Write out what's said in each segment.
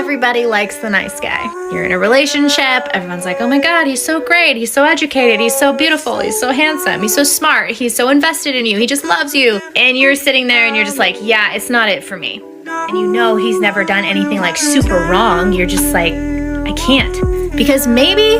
everybody likes the nice guy. You're in a relationship, everyone's like, oh my God, he's so great, he's so educated, he's so beautiful, he's so handsome, he's so smart, he's so invested in you, he just loves you. And you're sitting there and you're just like, yeah, it's not it for me. And you know he's never done anything like super wrong. You're just like, I can't. Because maybe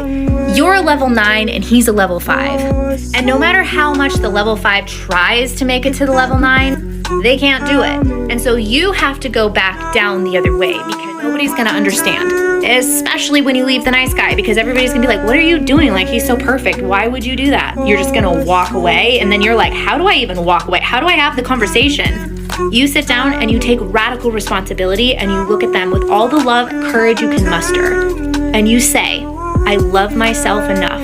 you're a level 9 and he's a level 5. And no matter how much the level 5 tries to make it to the level 9, they can't do it. And so you have to go back down the other way because nobody's gonna understand. Especially when you leave the nice guy, because everybody's gonna be like, what are you doing? Like, he's so perfect. Why would you do that? You're just gonna walk away, and then you're like, how do I even walk away? How do I have the conversation? You sit down and you take radical responsibility and you look at them with all the love, courage you can muster. And you say, I love myself enough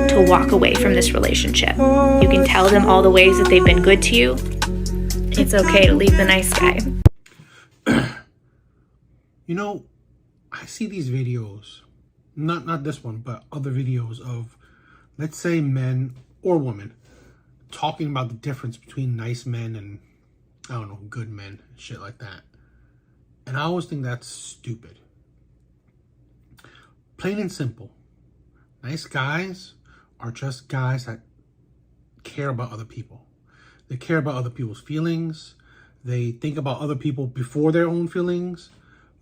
to walk away from this relationship. You can tell them all the ways that they've been good to you. It's okay to leave the nice guy. You know, I see these videos, not this one, but other videos of, let's say, men or women talking about the difference between nice men and, I don't know, good men, shit like that. And I always think that's stupid. Plain and simple. Nice guys are just guys that care about other people. They care about other people's feelings. They think about other people before their own feelings.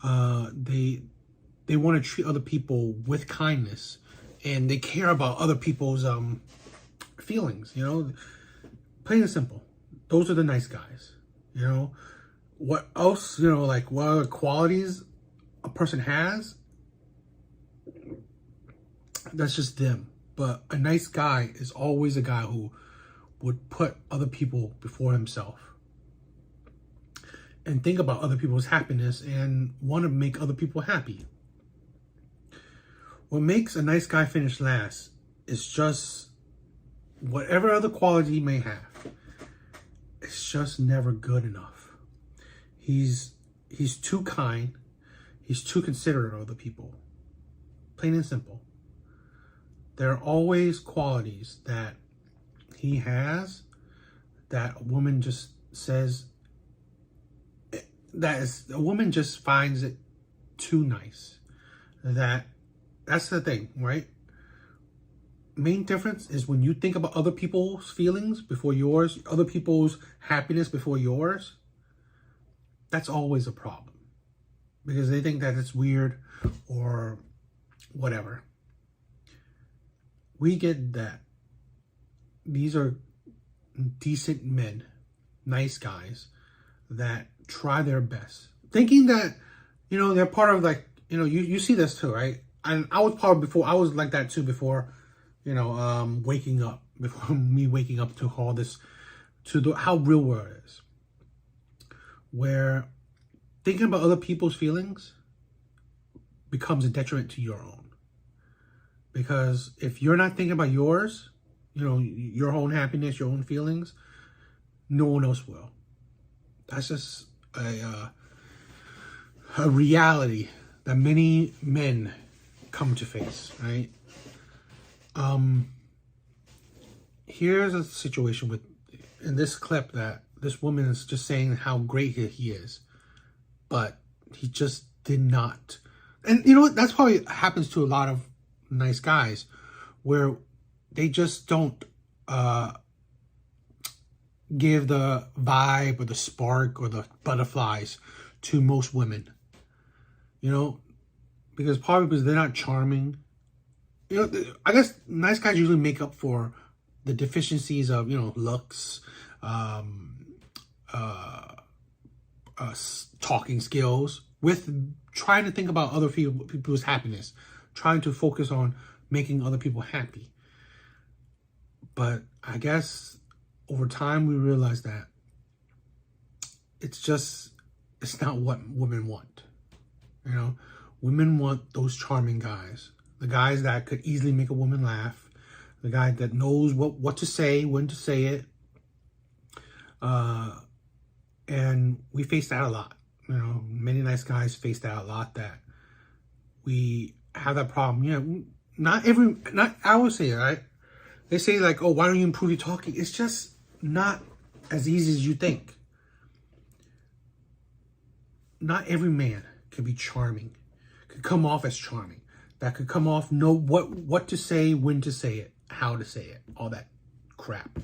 They want to treat other people with kindness, and they care about other people's feelings. You know, plain and simple. Those are the nice guys. You know, what else? You know, like what other qualities a person has? That's just them. But a nice guy is always a guy who would put other people before himself and think about other people's happiness and want to make other people happy. What makes a nice guy finish last is just whatever other quality he may have. It's just never good enough. He's too kind. He's too considerate of other people. Plain and simple. There are always qualities that he has that a woman just says, a woman just finds it too nice. That's the thing, right? Main difference is when you think about other people's feelings before yours, other people's happiness before yours, that's always a problem. Because they think that it's weird or whatever. We get that. These are decent men, nice guys that try their best. Thinking that, you know, they're part of, like, you know, you see this too, right? And I was probably before, I was like that too before, you know, waking up, before me waking up to all this, to how real world is. Where thinking about other people's feelings becomes a detriment to your own. Because if you're not thinking about yours, you know, your own happiness, your own feelings, no one else will. That's just a reality that many men come to face, right? Here's a situation with, in this clip, that this woman is just saying how great he is, but he just did not. And you know what? That's probably happens to a lot of nice guys, where they just don't give the vibe or the spark or the butterflies to most women, you know, probably because they're not charming. You know, I guess nice guys usually make up for the deficiencies of, you know, looks, talking skills, with trying to think about other people's happiness, trying to focus on making other people happy. But I guess over time we realize that it's not what women want. You know, women want those charming guys, the guys that could easily make a woman laugh, the guy that knows what to say, when to say it. And we face that a lot. You know, many nice guys face that a lot, that we have that problem. You know, I always say it, right? They say, like, oh, why don't you improve your talking? It's just not as easy as you think. Not every man can be charming. could come off as charming, that could come off know what to say, when to say it, how to say it, all that crap.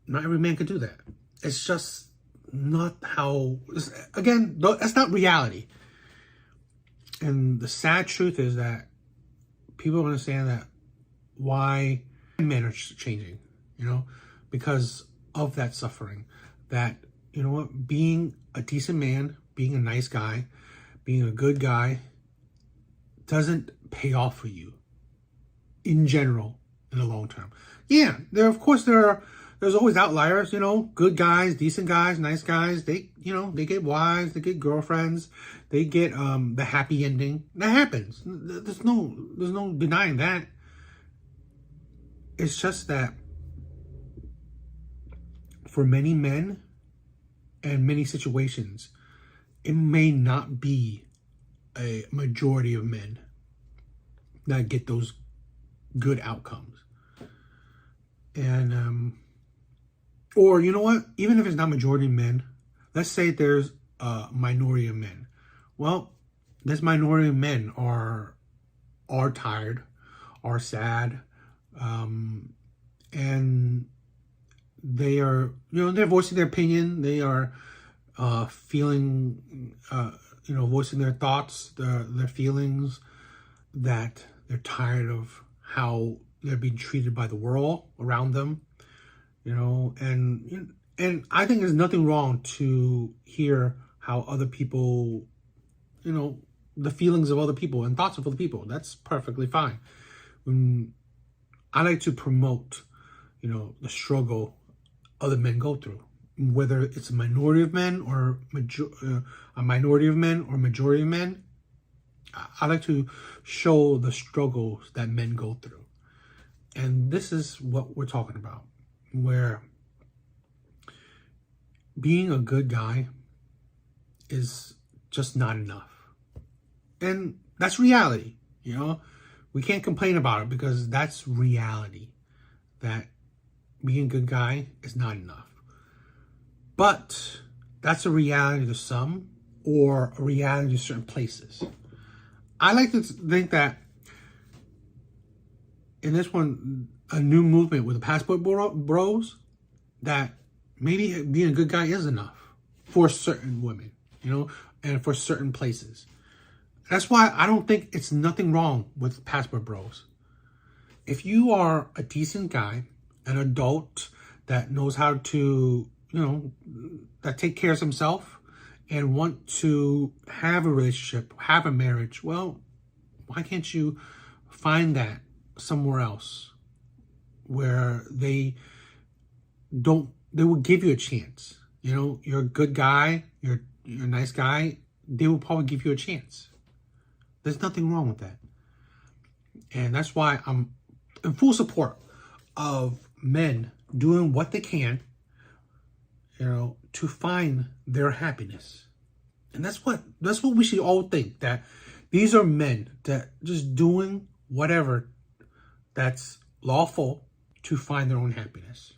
Not every man could do that. It's just not how, again, that's not reality. And the sad truth is that people don't understand that why men are changing, you know, because of that suffering. That, you know what, being a decent man, being a nice guy, being a good guy doesn't pay off for you in general in the long term. Yeah, there's always outliers, you know, good guys, decent guys, nice guys. They, you know, they get wives, they get girlfriends, they get the happy ending. That happens. There's no denying that. It's just that for many men and many situations, it may not be a majority of men that get those good outcomes. And or you know what, even if it's not majority of men, let's say there's a minority of men. Well, this minority of men are tired, are sad, and they are, you know, they're voicing their opinion. They are feeling, you know, voicing their thoughts, their feelings, that they're tired of how they're being treated by the world around them, you know, and I think there's nothing wrong to hear how other people, you know, the feelings of other people and thoughts of other people. That's perfectly fine. I like to promote, you know, the struggle other men go through, whether it's a minority of men or a minority of men or majority of men. I like to show the struggles that men go through. And this is what we're talking about, where being a good guy is just not enough. And that's reality, you know? We can't complain about it because that's reality, that being a good guy is not enough. But that's a reality to some, or a reality to certain places. I like to think that in this one, a new movement with the passport bros, that maybe being a good guy is enough for certain women, you know, and for certain places. That's why I don't think it's nothing wrong with passport bros. If you are a decent guy, an adult that knows how to, you know, that take care of himself and want to have a relationship, have a marriage, well, why can't you find that somewhere else where they will give you a chance? You know, you're a good guy, you're a nice guy, they will probably give you a chance. There's nothing wrong with that. And that's why I'm in full support of men doing what they can, you know, to find their happiness. And that's what we should all think, that these are men that just doing whatever that's lawful to find their own happiness.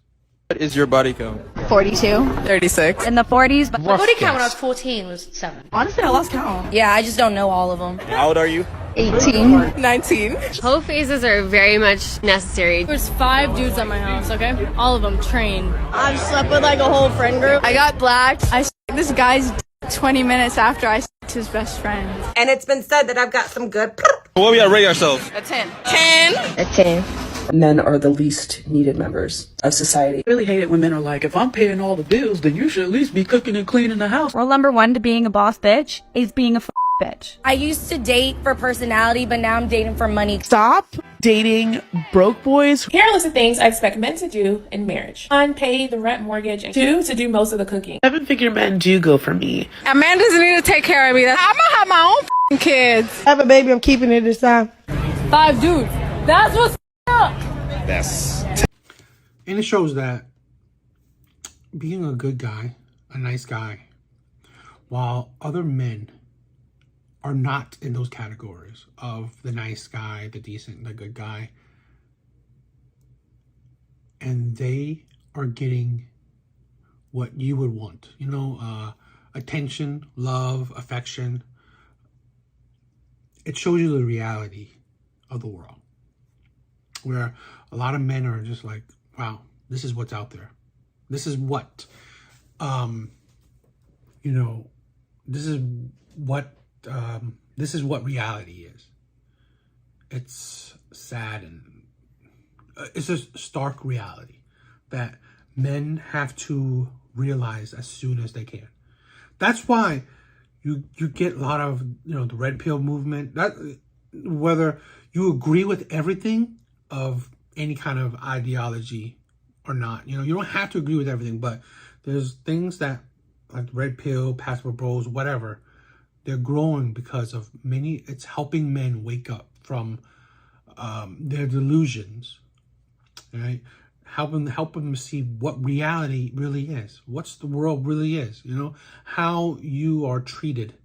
What is your body count? 42. 36. In the 40s. But My body count when I was 14 was 7. Honestly, I lost count. yeah, I just don't know all of them. How old are you? 18. 19. Hoe phases are very much necessary. There's 5 dudes at my house, okay? All of them trained. I've slept with like a whole friend group. I got blacked. I s***ed this guy's 20 minutes after I s***ed his best friend. And it's been said that I've got some good. What we gotta rate ourselves? A 10. 10. A 10. Men are the least needed members of society. I really hate it when men are like, if I'm paying all the bills, then you should at least be cooking and cleaning the house. Rule number 1 to being a boss bitch is being a bitch. I used to date for personality, but now I'm dating for money. Stop dating broke boys. Here are a list of things I expect men to do in marriage. 1, pay the rent, mortgage, and 2, to do most of the cooking. 7-figure men do go for me. A man doesn't need to take care of me. I'm gonna have my own kids. I have a baby, I'm keeping it this time. 5 dudes. That's what's up. Yes. And it shows that being a good guy, a nice guy, while other men are not in those categories of the nice guy, the decent, the good guy, and they are getting what you would want, you know, attention, love, affection, it shows you the reality of the world, where a lot of men are just like, wow, this is what's out there. This is what, you know, this is what reality is. It's sad, and it's a stark reality that men have to realize as soon as they can. That's why you get a lot of, you know, the red pill movement. That, whether you agree with everything of any kind of ideology or not, you know, you don't have to agree with everything, but there's things that, like red pill, passive bros, whatever, they're growing because of it's helping men wake up from their delusions, right? Help them see what reality really is, what's the world really is, you know, how you are treated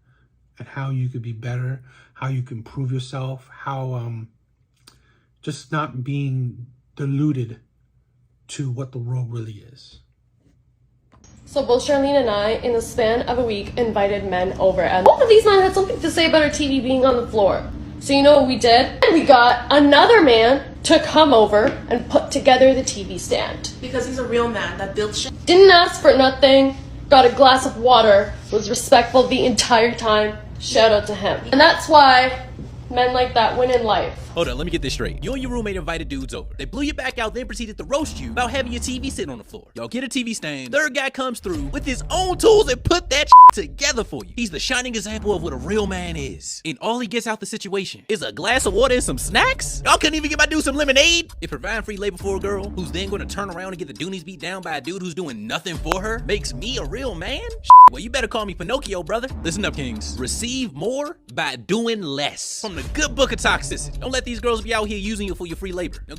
and how you could be better, how you can improve yourself, how just not being deluded to what the world really is. So both Charlene and I, in the span of a week, invited men over, and both of these men had something to say about our TV being on the floor. So you know what we did? We got another man to come over and put together the TV stand. Because he's a real man that builds shit. Didn't ask for nothing, got a glass of water, was respectful the entire time. Shout out to him. And that's why men like that win in life. Hold on, let me get this straight. You and your roommate invited dudes over. They blew you back out, then proceeded to roast you about having your TV sitting on the floor. Y'all get a TV stand. Third guy comes through with his own tools and put that together for you. He's the shining example of what a real man is. And all he gets out the situation is a glass of water and some snacks? Y'all couldn't even get my dude some lemonade? If providing free labor for a girl who's then going to turn around and get the doonies beat down by a dude who's doing nothing for her makes me a real man? Well, you better call me Pinocchio, brother. Listen up, kings. Receive more by doing less. From the good book of toxicity. Don't let these girls be out here using you for your free labor.